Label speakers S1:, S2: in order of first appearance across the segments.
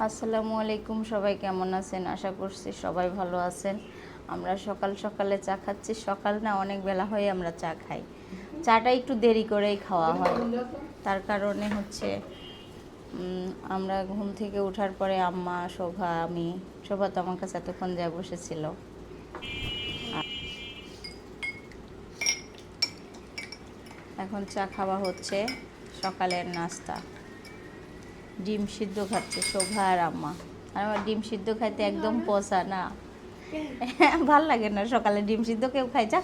S1: আসসালামু আলাইকুম, সবাই কেমন আছেন? আশা করছি সবাই ভালো আছেন। আমরা সকাল সকালে চা খাচ্ছি। সকাল না, অনেক বেলা হয়ে আমরা চা খাই। চাটা একটু দেরি করেই খাওয়া হয়। তার কারণে হচ্ছে আমরা ঘুম থেকে ওঠার পরে আম্মা, শোভা, আমি, শোভা তো আমার কাছে এতক্ষণ যা বসেছিল। এখন চা খাওয়া হচ্ছে, সকালের নাস্তা। ডিম সিদ্ধ খাচ্ছে শোভা আর আম্মা। আর আমার ডিম সিদ্ধ খাইতে একদম পচা না, ভাল লাগে না। সকালে ডিম সিদ্ধ কেউ খাই যা।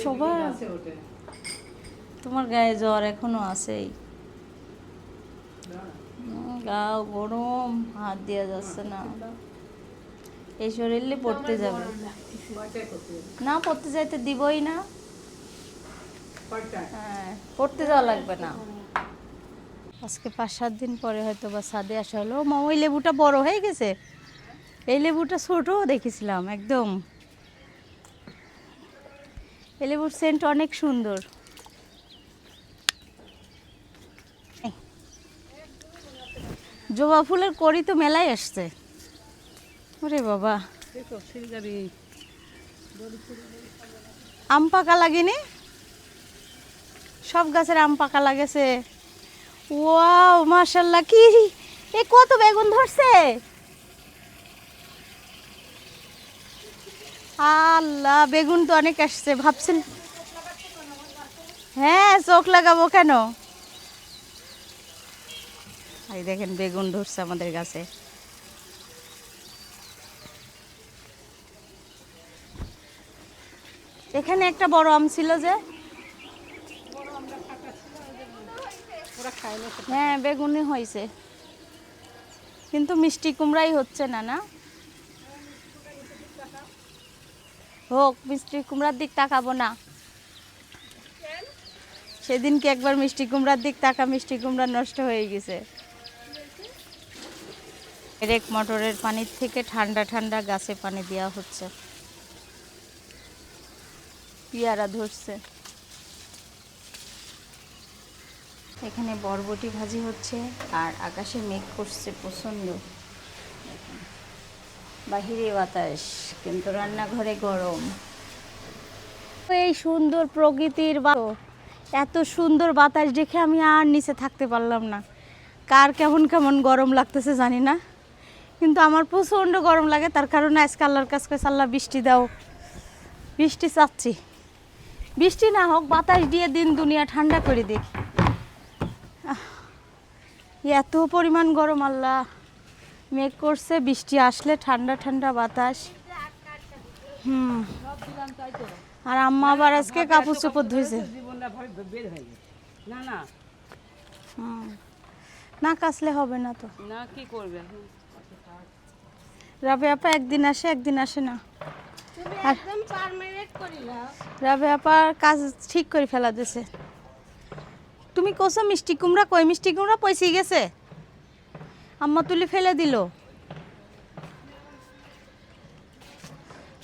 S1: শোভা, তোমার গায়ে জ্বর এখনো আছেই? গাও গরম, হাত দেওয়া যাচ্ছে না। এই শরীরে পড়তে যাবে না, পড়তে যাইতে দিবই না। হ্যাঁ, পড়তে যাওয়া লাগবে না। আজকে 5-7 দিন পরে হয়তো বা ছাদে আসা হলো। মা, ওই লেবুটা বড় হয়ে গেছে। এই লেবুটা ছোট দেখেছিলাম একদম। এই লেবুর সেন্ট অনেক সুন্দর। জবা ফুলের কড়ি তো মেলায় আসছে। ওরে বাবা, আম পাকা লাগেনি? সব গাছের আম পাকা লাগেছে। ওয়াও, মাশাআল্লাহ, কি এ কত বেগুন ধরছে! আল্লাহ, বেগুন তো অনেক আসছে। ভাবছেন হ্যাঁ, চোখ লাগাবো কেন? এই দেখেন, বেগুন ধরছে আমাদের গাছে। এখানে একটা বড় আম ছিল যে, হ্যাঁ বেগুনই হয়েছে, কিন্তু মিষ্টি কুমড়াই হচ্ছে না। না হোক, মিষ্টি কুমড়ার দিক তাকাবো না। সেদিনকে একবার মিষ্টি কুমড়ার দিক তাকা, মিষ্টি কুমড়া নষ্ট হয়ে গেছে। ডাইরেক্ট মোটরের পানির থেকে ঠান্ডা ঠান্ডা গাছে পানি দেওয়া হচ্ছে। পেয়ারা ধরছে। এখানে বরবটি ভাজি হচ্ছে, আর আকাশে মেঘ করছে প্রচণ্ড। বাহিরে বাতাস, কিন্তু রান্নাঘরে গরম। এই সুন্দর প্রকৃতির এত সুন্দর বাতাস দেখে আমি আর নিচে থাকতে পারলাম না। কার কেমন কেমন গরম লাগতেছে জানি না, কিন্তু আমার প্রচণ্ড গরম লাগে। তার কারণে আজকে আল্লাহর কাছে কইছি, আল্লাহ বৃষ্টি দাও। বৃষ্টি চাচ্ছি, বৃষ্টি না হোক, বাতাস দিয়ে দিন দুনিয়া ঠান্ডা করে দিক। এত পরিমাণ গরম, আল্লাহ মেঘ করছে, বৃষ্টি আসলে ঠান্ডা ঠান্ডা বাতাস। আর আম্মা আবার আজকে কাপড় চোপড় ধুইছে। না কাচলে হবে না তো।
S2: না, কি করবে?
S1: রাবে আপা একদিন আসে, একদিন আসে না। রাবে আপা কাজ ঠিক করে ফেলা দিছে। তুমি কোসো মিষ্টি কুমড়া কই? মিষ্টি কুমড়া পয়সি গেছে, আম্মা তুলি ফেলে দিল।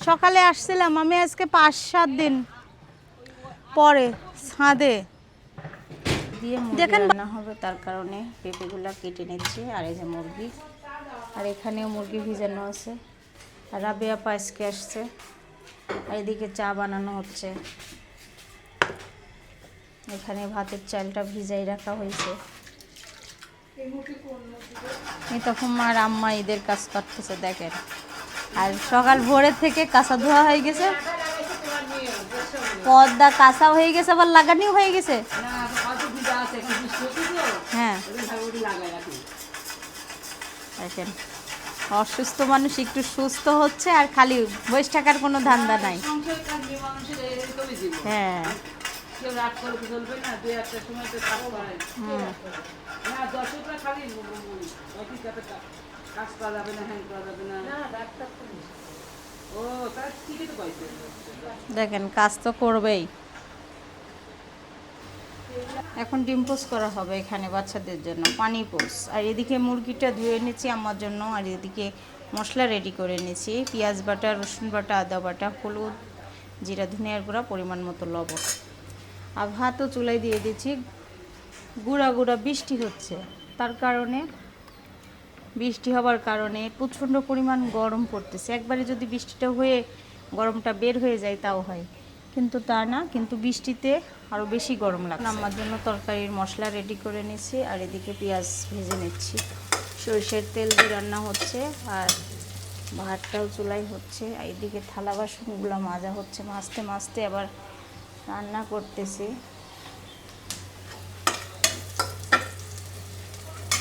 S1: সকালে আসছিলাম আমি, আজকে 5-7 দিন পরে ছাদে দিয়ে দেখেন রান্না হবে, তার কারণে পেঁপেগুলা কেটে নিচ্ছি। আর এই যে মুরগি, আর এখানেও মুরগি ভিজানো আছে। আর রাবেয়া পায়েসকে আসছে, আর এদিকে চা বানানো হচ্ছে। এখানে ভাতের চালটা ভিজাই রাখা হয়েছে। তখন আর আম্মা ঈদের কাজ করতেছে দেখেন। আর সকাল ভোরের থেকে কাঁচা ধোয়া হয়ে গেছে, পর্দা কাঁচা হয়ে গেছে, আবার লাগানিও হয়ে গেছে। হ্যাঁ দেখেন, অসুস্থ মানুষ একটু সুস্থ হচ্ছে, আর খালি বসে থাকার কোনো ধান্দা নাই। হ্যাঁ, দেখেন কাজ তো করবেই। এখন ডিম পোস্ট করা হবে এখানে বাচ্চাদের জন্য, পানি পোস্ট। আর এদিকে মুরগিটা ধুয়ে নিচ্ছি আমার জন্য, আর এদিকে মশলা রেডি করে নিচ্ছি। পেঁয়াজ বাটা, রসুন বাটা, আদা বাটা, হলুদ, জিরা, ধনিয়ার গুঁড়া, পরিমাণ মতো লবণ। আর ভাতও চুলায় দিয়ে দিচ্ছি। গুঁড়া গুঁড়া বৃষ্টি হচ্ছে, তার কারণে, বৃষ্টি হবার কারণে প্রচণ্ড পরিমাণ গরম পড়তেছে। একবারে যদি বৃষ্টিটা হয়ে গরমটা বের হয়ে যায় তাও হয়, কিন্তু তা না, কিন্তু বৃষ্টিতে আরও বেশি গরম লাগছে। আমার জন্য তরকারির মশলা রেডি করে নিচ্ছি, আর এদিকে পেঁয়াজ ভেজে নিচ্ছি। সরষের তেল দিয়ে রান্না হচ্ছে, আর ভাতটাও চুলাই হচ্ছে। আর এদিকে থালা বাসনগুলো মাজা হচ্ছে, মাজতে মাজতে আবার রান্না করতেছি।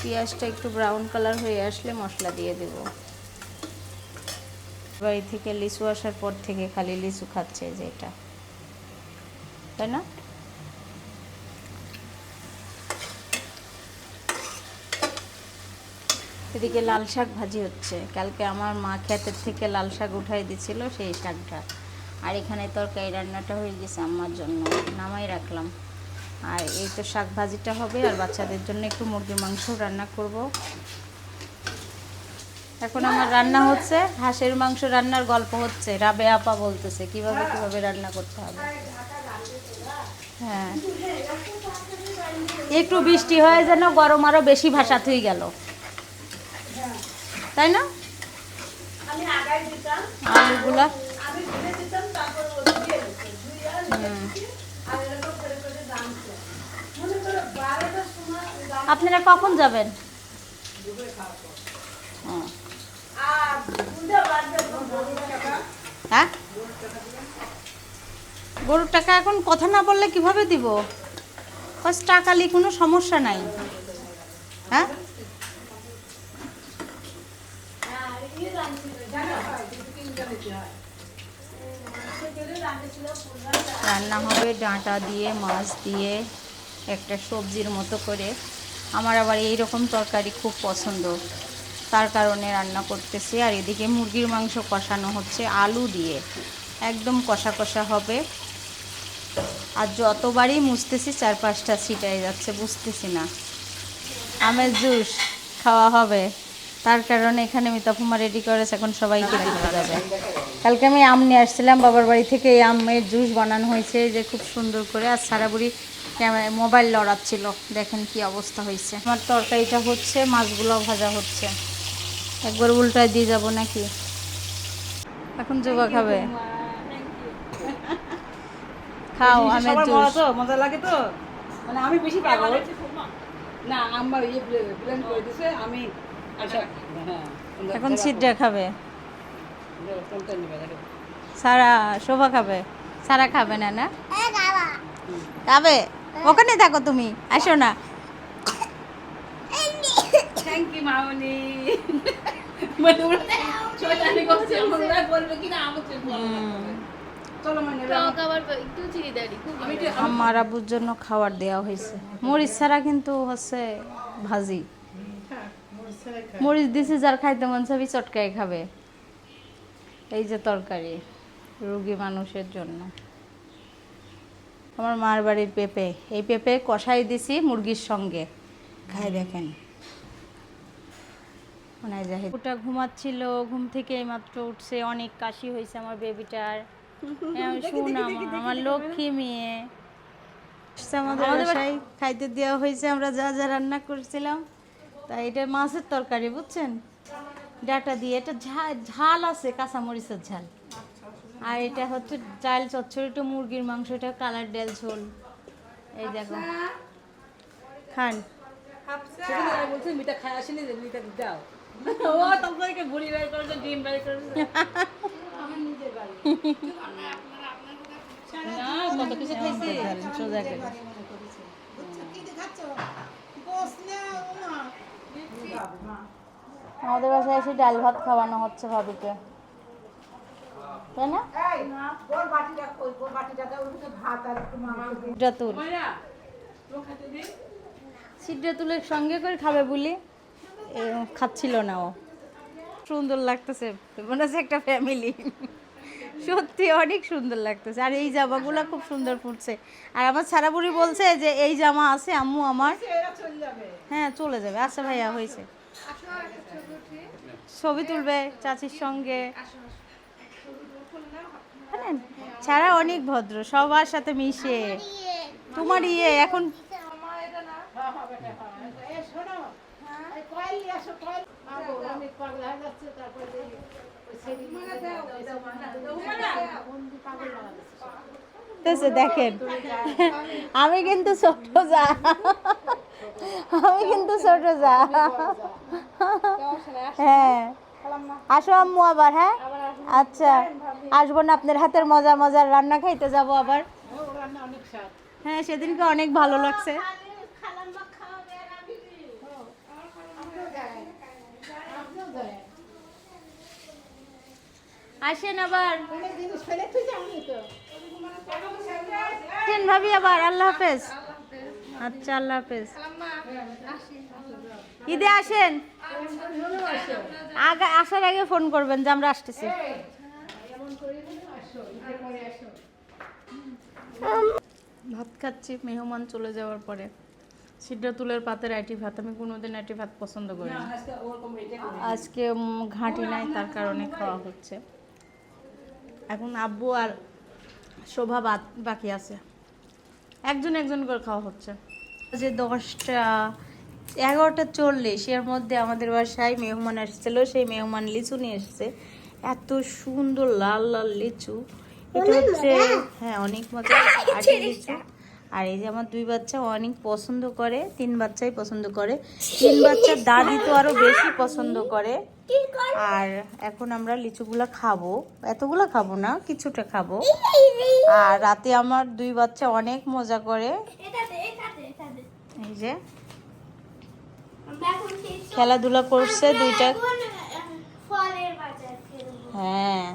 S1: পেঁয়াজটা একটু ব্রাউন কালার হয়ে আসলে মশলা দিয়ে দেব। বাড়ি থেকে লিচু আসার পর থেকে খালি লিচু খাচ্ছে, যে এটা, তাই না? এদিকে লাল শাক ভাজি হচ্ছে। কালকে আমার মা ক্ষেতের থেকে লাল শাক উঠাই দিছিল, সেই শাকটা। আর এখানে তরকারি রান্নাটা হয়ে গেছে আমার জন্য, নামাই রাখলাম। আর এই তো শাক ভাজিটা হবে, আর বাচ্চাদের জন্য একটু মুরগির মাংস রান্না করব। এখন আমার রান্না হচ্ছে, হাঁসের মাংস রান্নার গল্প হচ্ছে। রাবে আপা বলতেছে কিভাবে কিভাবে রান্না করতে হবে। হ্যাঁ, একটু বৃষ্টি হয়ে যেন গরম আরো বেশি ভাসাত হয়ে গেল, তাই না? আলুগুলা আপনারা কখন যাবেন? হ্যাঁ, গরুর টাকা এখন কথা না বললে কিভাবে দিব? টাকা লি কোনো সমস্যা নাই। হ্যাঁ, রান্না হবে ডাঁটা দিয়ে, মাছ দিয়ে, একটা সবজির মতো করে। আমার আবার এই রকম তরকারি খুব পছন্দ, তার কারণে রান্না করতেছি। আর এদিকে মুরগির মাংস কষানো হচ্ছে আলু দিয়ে, একদম কষা কষা হবে। আর যতবারই মুছতেছি চারপাশটা ছিটাই যাচ্ছে, বুঝতেছি না। আমের জুস খাওয়া হবে, তার কারণে এখানে মিতাফুমা রেডি করেছে, এখন সবাইকে দিতে যাবে। কালকে আমি আম নিয়ে আসছিলাম বাবার বাড়ি থেকে, এই আমের জুস বানানো হয়েছে যে খুব সুন্দর করে। আর সারা বুড়ি মোবাইল লড়াচ্ছিল, দেখেন কি অবস্থা হয়েছে। আমার তরকারিটা হচ্ছে, মাছগুলো ভাজা হচ্ছে। একবার উল্টায় দিয়ে যাব নাকি? এখন জোবা খাবে। খাও আমের জুস।
S2: মজা লাগে তো, মানে আমি বেশি পাগল না। আমার ইয়ে ব্লেন্ড করে দিছে, আমি
S1: এখন সিডরা খাবে, সারা শোভা খাবে। সারা খাবে না? না খাবে, ওখানে থাকো তুমি, আসো না।
S2: থ্যাংক ইউ মামনি। মানে ওরা শয়তানি করছে, আমরা বলবে কি না আমাকে বলবে। চলো মানে
S3: খাবার একটু চিনি দাঁড়ি
S1: আমার আব্বুর জন্য খাবার দেওয়া হয়েছে। মরিচ ছাড়া কিন্তু হচ্ছে ভাজি, মরিচ দিছি যার খাইতে মন চাবি চটকায় খাবে। এই যে তরকারি রোগী মানুষের জন্য। আমার মার বাড়ির পেঁপে, এই পেঁপে কষাই দিছি মুরগির সঙ্গে, খাই দেখেন। মনে যায় ওটা ঘুমাচ্ছিল, ঘুম থেকে মাত্র উঠছে, অনেক কাশি হয়েছে আমার বেবিটার। শোনা আমার লক্ষ্মী মেয়ে আমাদের বাসায় খাইতে দেওয়া হয়েছে, আমরা যা যা রান্না করছিলাম। তাই এটা মাছের তরকারি, বুঝছেন, ডাটা দিয়ে। এটা ঝাল আছে, কাঁচামরিচের ঝাল। আর এটা হচ্ছে ডাল চচ্চড়ি, একটু মুরগির মাংস, এটা কালার ডাল ঝোল। এই দেখো, খান।
S2: বলছে মিঠা খাই আসেনি, যে মিঠা দাও। ও তোমাকে বুড়ি বের করেছে, ডিম বের করেছে। আমার নিজের বাড়ি না, কত কিছু খাইছি
S1: সোজা করে। আমাদের বাসায় এসে ডাল ভাত খাওয়ানো হচ্ছে ভাবিকে, তাই না? সিদ্ধা তুলে সঙ্গে করে খাবে বলি খাচ্ছিল না ও। সুন্দর লাগতেছে, মনে হচ্ছে একটা ফ্যামিলি। সত্যি অনেক সুন্দর লাগতেছে। আর এই জামাগুলো খুব সুন্দর ফুটছে। আর আমার সারা বুড়ি বলছে যে এই জামা আছে আম্মু আমার। হ্যাঁ চলে যাবে। আচ্ছা ভাইয়া, হয়েছে। ছবি তুলবে চাচির সঙ্গে। ছাড়া অনেক ভদ্র, সবার সাথে মিশে। তোমার এখন
S2: কয়েল নিয়ে আসো, কয়েল। মাগো, অনেক পাগল হয়ে যাচ্ছে, তারপরে ওই ছেলে বন্দি পাগল লাগা যাচ্ছে।
S1: দেখেন আমি কিন্তু ছোট যা, আমি কিন্তু ছোট যা। হ্যাঁ আসো আম্মু আবার। হ্যাঁ আচ্ছা আসবো না, আপনার হাতের মজা মজার রান্না খাইতে যাব আবার।
S2: ও রান্না অনেক স্বাদ।
S1: হ্যাঁ সেদিনকে অনেক ভালো লাগছে।
S2: আপনিও যায়।
S1: আসেন আবার,
S2: অনেক জিনিস ফেলে তুই যাওনি তো।
S1: আসেন ভাবি আবার। আল্লাহ হাফেজ। আচ্ছা আল্লাহ হাফেজ। ঈদে আসেন, আগে আসার আগে ফোন করবেন যে আমরা আসতেছি। ভাত খাচ্ছি মেহমান চলে যাওয়ার পরে। সিদ্ধাতুলের পাতের আইটি ভাত, আমি কোনোদিন আইটি ভাত পছন্দ করি না। আজকে ঘাঁটি নাই তার কারণে খাওয়া হচ্ছে। এখন আব্বু আর শোভা বাকি আছে, একজন একজন করে খাওয়া হচ্ছে। যে 11:40 এর মধ্যে আমাদের বাসায় মেহমান আসছিল। সেই মেহমান লিচু নিয়ে এসেছে, এত সুন্দর লাল লাল লিচু। এটা হচ্ছে হ্যাঁ অনেক মজা আটি লিচু। আর এই যে আমার 2 বাচ্চা অনেক পছন্দ করে, 3 বাচ্চাই পছন্দ করে। 3 বাচ্চার দাদি তো আরো বেশি পছন্দ করে। আর এখন আমরা লিচুগুলা খাবো, এতগুলা খাবো না, কিছুটা খাবো। আর রাতে আমার 2 বাচ্চা অনেক মজা করে, এই যে খেলাধুলা করছে দুইটা।
S3: ফলের বাজার
S1: হ্যাঁ